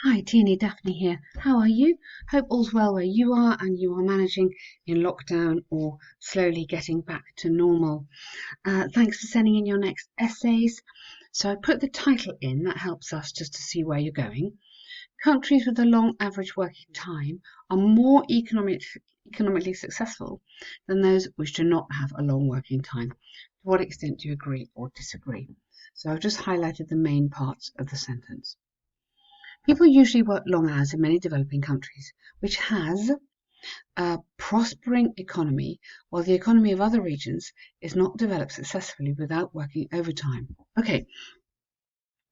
Hi, Tiany, Daphne here. How are you? Hope all's well where you are and you are managing in lockdown or slowly getting back to normal. Thanks for sending in your next essays. So I put the title in, that helps us just to see where you're going. Countries with a long average working time are more economically successful than those which do not have a long working time. To what extent do you agree or disagree? So I've just highlighted the main parts of the sentence. People usually work long hours in many developing countries, which has a prospering economy, while the economy of other regions is not developed successfully without working overtime. Okay,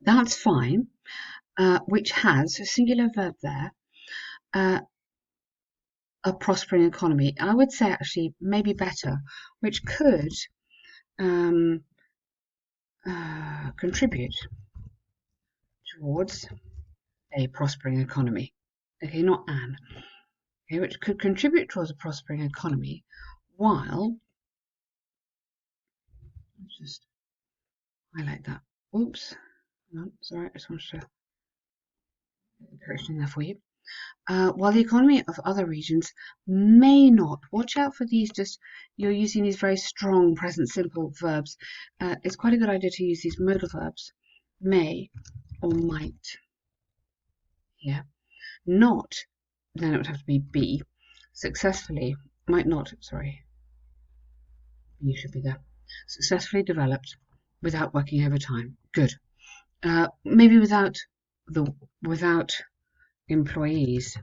that's fine. Which has a singular verb there, uh, a prospering economy. I would say actually maybe better, which could um, contribute towards a prospering economy. Okay, not an. Okay, which could contribute towards a prospering economy, while let's just highlight that. Oops, no, sorry, I just wanted to get the correction there for you. While the economy of other regions may not, watch out for these, just you're using these very strong present simple verbs. It's quite a good idea to use these modal verbs, may or might here. Not, then it would have to be successfully, might not, sorry, you should be there. Successfully developed without working overtime. Good. Maybe without employees,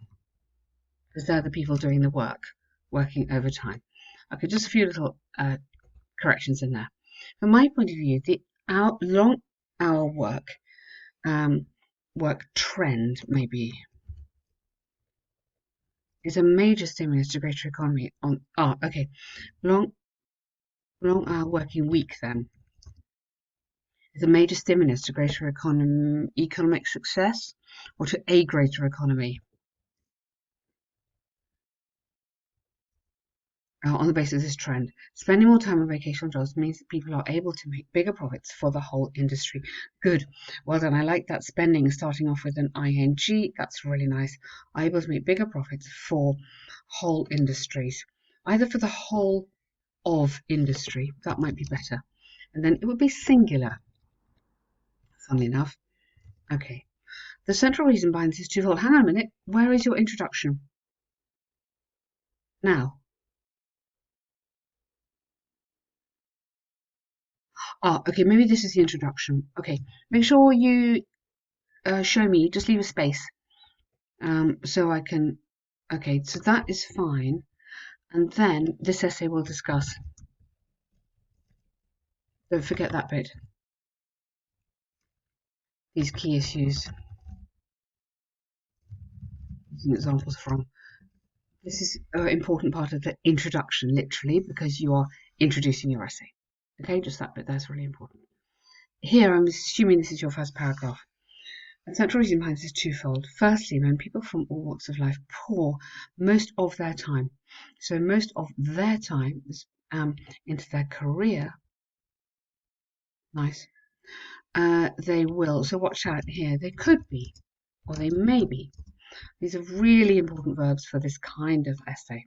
because they're the people doing the work, working overtime. Okay, just a few little corrections in there. From my point of view, the long hour work trend maybe is a major stimulus to greater economy on. Okay, long hour working week then is a major stimulus to greater economic success or to a greater economy. On the basis of this trend, spending more time on vocational jobs means that people are able to make bigger profits for the whole industry. Good. Well done. I like that spending starting off with an ing. That's really nice. Are able to make bigger profits for whole industries. Either for the whole of industry. That might be better. And then it would be singular, funnily enough. Okay. The central reason behind this is twofold. Hang on a minute. Where is your introduction? Now. Okay, maybe this is the introduction. Okay, make sure you show me, just leave a space so I can. Okay, so that is fine. And then this essay we'll discuss. Don't forget that bit. These key issues. Using examples from. This is an important part of the introduction, literally, because you are introducing your essay. Okay, just that bit there is really important. Here, I'm assuming this is your first paragraph. The central reason behind this is twofold. Firstly, when people from all walks of life pour most of their time, so most of their time into their career, nice, they will, so watch out here, they could be, or they may be. These are really important verbs for this kind of essay.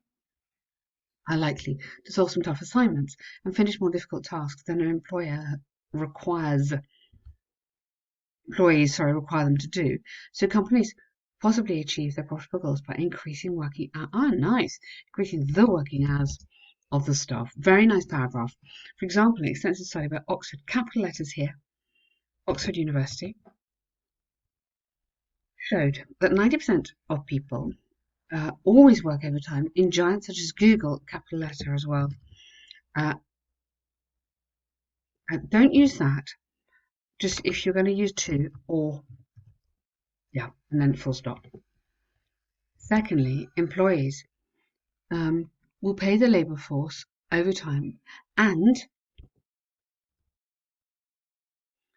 Are likely to solve some tough assignments and finish more difficult tasks than an employer employees require them to do. So companies possibly achieve their profitable goals by increasing working hours. Nice. Increasing the working hours of the staff. Very nice paragraph. For example, an extensive study by Oxford, capital letters here, Oxford University, showed that 90% of people always work overtime in giants such as Google, capital letter as well. Don't use that. Just if you're going to use to or yeah, and then full stop. Secondly, employees will pay the labour force overtime, and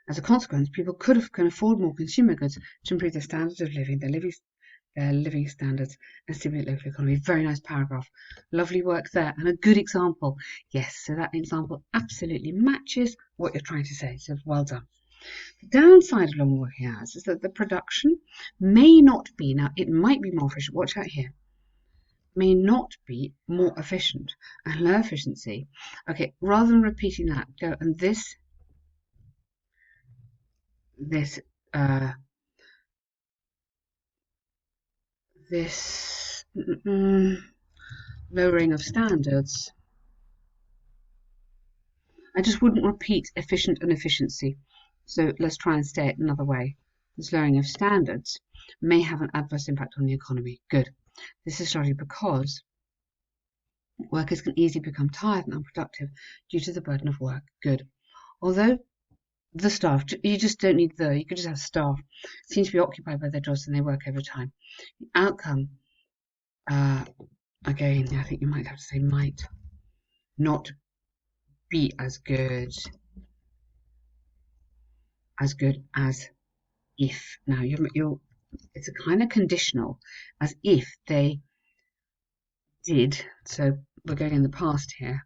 as a consequence, people can afford more consumer goods to improve their standards of living, their living standards, and stimulate local economy. Very nice paragraph. Lovely work there, and a good example. Yes, so that example absolutely matches what you're trying to say, so well done. The downside of long working hours is that the production may not be, now it might be more efficient, watch out here, may not be more efficient and low efficiency. Okay, rather than repeating that, go and this lowering of standards. I just wouldn't repeat efficient and efficiency. So let's try and say it another way. This lowering of standards may have an adverse impact on the economy. Good. This is largely because workers can easily become tired and unproductive due to the burden of work. Good. Although the staff, you just don't need you could just have staff, seem to be occupied by their jobs and they work overtime. The outcome, again, I think you might have to say might not be as good as if. Now it's a kind of conditional, as if they did. So we're going in the past here.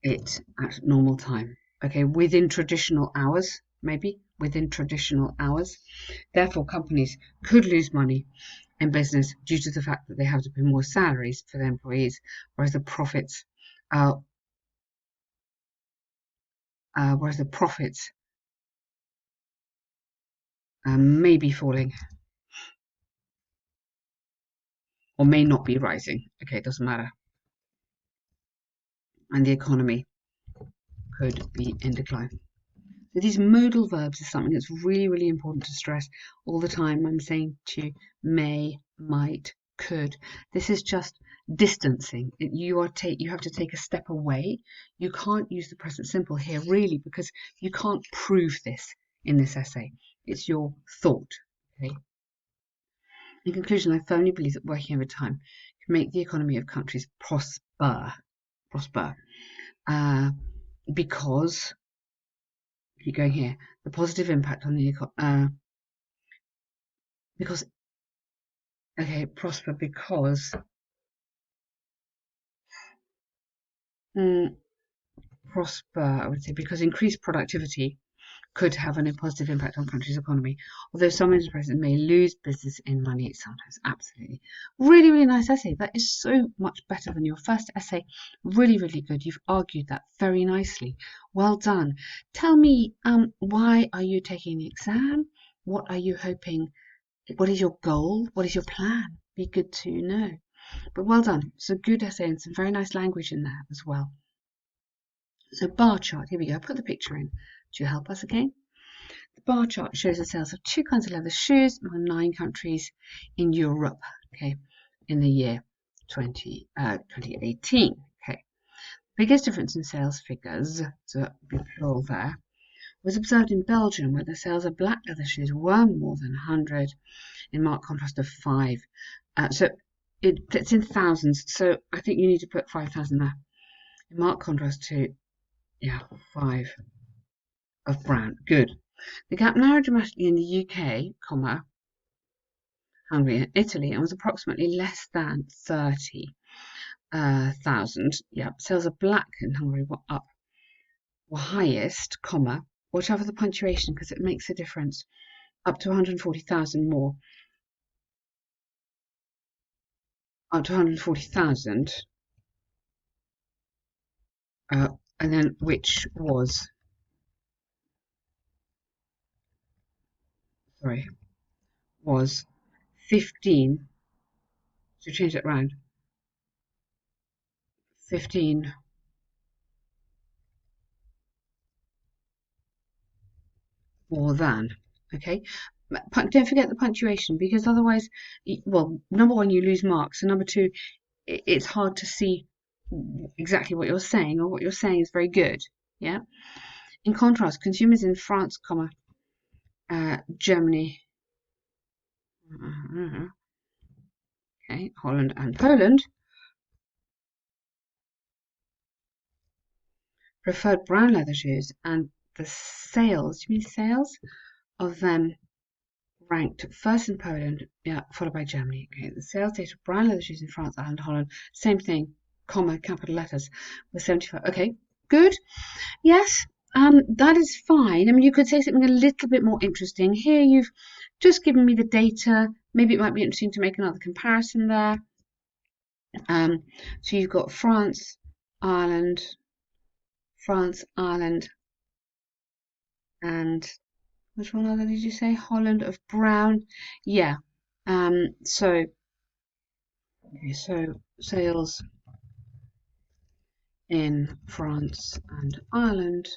It at normal time. Okay, within traditional hours, maybe within traditional hours. Therefore, companies could lose money in business due to the fact that they have to pay more salaries for their employees, whereas the profits may be falling or may not be rising. Okay, it doesn't matter. And the economy could be in decline. So these modal verbs are something that's really, really important to stress all the time. I'm saying to you, may, might, could. This is just distancing. You have to take a step away. You can't use the present simple here really because you can't prove this in this essay. It's your thought. Okay. In conclusion, I firmly believe that working overtime can make the economy of countries prosper, because, keep going here, the positive impact on the prosper because I would say, because increased productivity could have a positive impact on country's economy. Although some enterprises may lose business in money sometimes. Absolutely. Really, really nice essay. That is so much better than your first essay. Really, really good. You've argued that very nicely. Well done. Tell me, why are you taking the exam? What are you hoping? What is your goal? What is your plan? Be good to know. But well done. It's a good essay and some very nice language in there as well. So bar chart, here we go. Put the picture in to help us again. The bar chart shows the sales of 2 kinds of leather shoes among 9 countries in Europe, okay, in the year 2018. Okay. Biggest difference in sales figures, so that would be plural there, was observed in Belgium, where the sales of black leather shoes were more than 100, in marked contrast to 5. So it's in thousands, so I think you need to put 5,000 there. In marked contrast to, 5 of brown. Good. The gap narrowed dramatically in the UK, Hungary and Italy, and was approximately less than 30,000. Sales of black in Hungary were highest, watch out for the punctuation because it makes a difference, up to 140,000 more. Up to 140,000, and then which was, was 15, so change that round, 15 more than, okay? Don't forget the punctuation because otherwise, well, number one, you lose marks, and number two, it's hard to see exactly what you're saying, or what you're saying is very good, yeah? In contrast, consumers in France, Germany, okay, Holland and Poland preferred brown leather shoes, and the sales, do you mean sales of them ranked first in Poland, followed by Germany. Okay, the sales data of brown leather shoes in France and Holland, same thing, capital letters, was 75. Okay, good. Yes, That is fine. I mean, you could say something a little bit more interesting. Here you've just given me the data. Maybe it might be interesting to make another comparison there. So you've got Ireland, and which one other did you say? Holland of brown. Yeah. So okay, so sales in France and Ireland.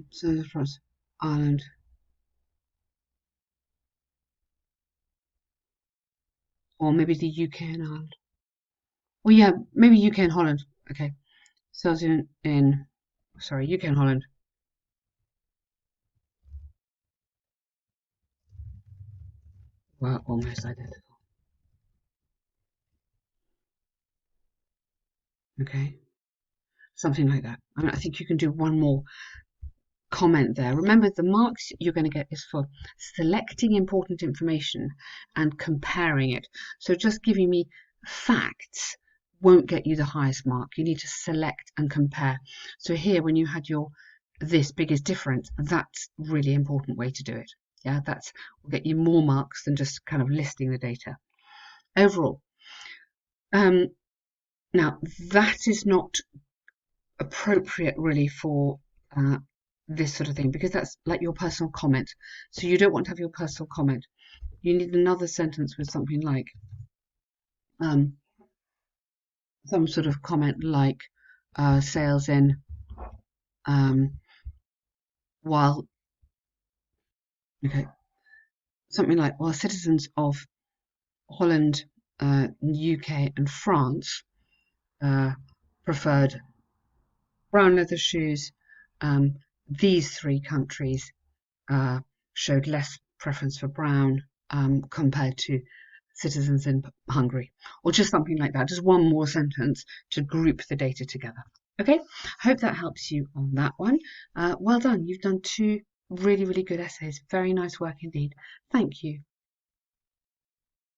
So France, Ireland, or maybe the UK and Ireland. Well, yeah, maybe UK and Holland. Okay, sales in sorry, UK and Holland. Were almost identical. Okay, something like that. I mean, I think you can do one more comment there. Remember, the marks you're going to get is for selecting important information and comparing it. So just giving me facts won't get you the highest mark. You need to select and compare. So here, when you had your this big is different, that's a really important way to do it. Yeah, that's will get you more marks than just kind of listing the data. Overall, now that is not appropriate really for this sort of thing because that's like your personal comment. So you don't want to have your personal comment. You need another sentence with something like um, some sort of comment like sales in while okay something like while citizens of Holland, UK, and France preferred brown leather shoes. These three countries showed less preference for brown compared to citizens in Hungary, or just something like that. Just one more sentence to group the data together. Okay, I hope that helps you on that one. Well done. You've done two really, really good essays. Very nice work indeed. Thank you.